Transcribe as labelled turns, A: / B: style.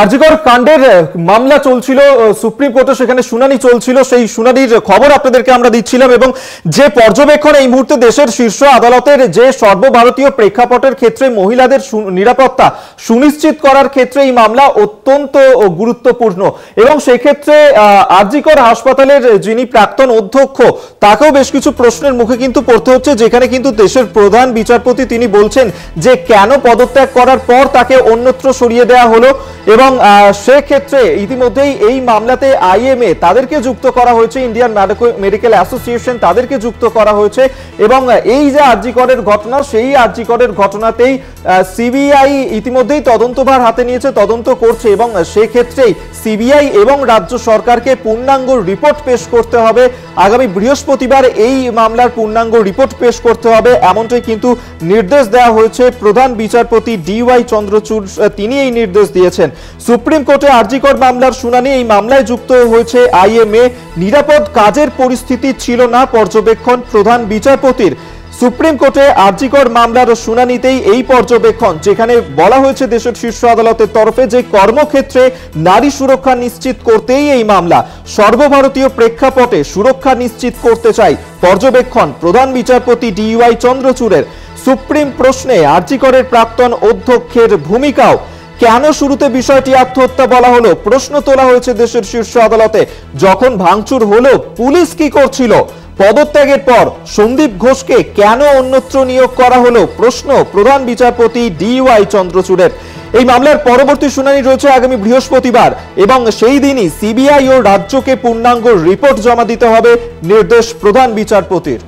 A: আরজিকর কাণ্ডের মামলা চলছিল সুপ্রিম কোর্টে, সেখানে শুনানি চলছিল। সেই শুনানির খবর আপনাদেরকে আমরা দিচ্ছিলাম এবং যে পর্যবেক্ষণ এই মুহূর্তে দেশের শীর্ষ আদালতের যে সর্বভারতীয় প্রেক্ষাপটের ক্ষেত্রে মহিলাদের নিরাপত্তা সুনিশ্চিত করার ক্ষেত্রে এই মামলা অত্যন্ত গুরুত্বপূর্ণ এবং সেই ক্ষেত্রে আরজিকর হাসপাতালের যিনি প্রাক্তন অধ্যক্ষ তাকেও বেশ কিছু প্রশ্নের মুখে কিন্তু পড়তে হচ্ছে, যেখানে কিন্তু দেশের প্রধান বিচারপতি তিনি বলছেন যে কেন পদত্যাগ করার পর তাকে অন্যত্র সরিয়ে দেওয়া হলো এবং সেক্ষেত্রে ইতিমধ্যেই এই মামলাতে আইএমএ তাদেরকে যুক্ত করা হয়েছে, ইন্ডিয়ান মেডিকেল অ্যাসোসিয়েশন তাদেরকে যুক্ত করা হয়েছে এবং এই যে আরজিকরের ঘটনা, সেই আরজিকরের ঘটনাতেই সিবিআই ইতিমধ্যেই তদন্তভার হাতে নিয়েছে, তদন্ত করছে এবং সেক্ষেত্রেই সিবিআই এবং রাজ্য সরকারকে পূর্ণাঙ্গ রিপোর্ট পেশ করতে হবে। আগামী বৃহস্পতিবার এই মামলার পূর্ণাঙ্গ রিপোর্ট পেশ করতে হবে, এমনটাই কিন্তু নির্দেশ দেওয়া হয়েছে প্রধান বিচারপতি DY চন্দ্রচূড়, তিনি এই নির্দেশ দিয়েছেন। সুপ্রিম কোর্টে আরজিকর মামলার শুনানি, এই মামলায় যুক্ত হয়েছে আইএমএ। নিরাপদ কাজের পরিস্থিতি ছিল না পর্যবেক্ষণ প্রধান বিচারপতির। সুপ্রিম কোর্টে আরজিকর মামলার শুনানিতেই এই পর্যবেক্ষণ, যেখানে বলা হয়েছে দেশের শীর্ষ আদালতের তরফে যে কর্মক্ষেত্রে নারী সুরক্ষা নিশ্চিত করতেই এই মামলা, সর্বভারতীয় প্রেক্ষাপটে সুরক্ষা নিশ্চিত করতে চাই পর্যবেক্ষণ প্রধান বিচারপতি DY চন্দ্রচূড়ের। সুপ্রিম প্রশ্নে আরজিকরের প্রাক্তন অধ্যক্ষের ভূমিকাও, কেন শুরুতে বিষয়টি আত্মহত্যা বলা হলো, প্রশ্ন তোলা হয়েছে দেশের শীর্ষ আদালতে। যখন ভাঙচুর হলো পুলিশ কি করছিল, পদত্যাগের পর সন্দীপ ঘোষকে কেন অন্যত্র নিয়োগ করা হলো, প্রশ্ন প্রধান বিচারপতি DY চন্দ্রচূড়ের। এই মামলার পরবর্তী শুনানি রয়েছে আগামী বৃহস্পতিবার এবং সেই দিনই সিবিআই ও রাজ্যকে পূর্ণাঙ্গ রিপোর্ট জমা দিতে হবে, নির্দেশ প্রধান বিচারপতির।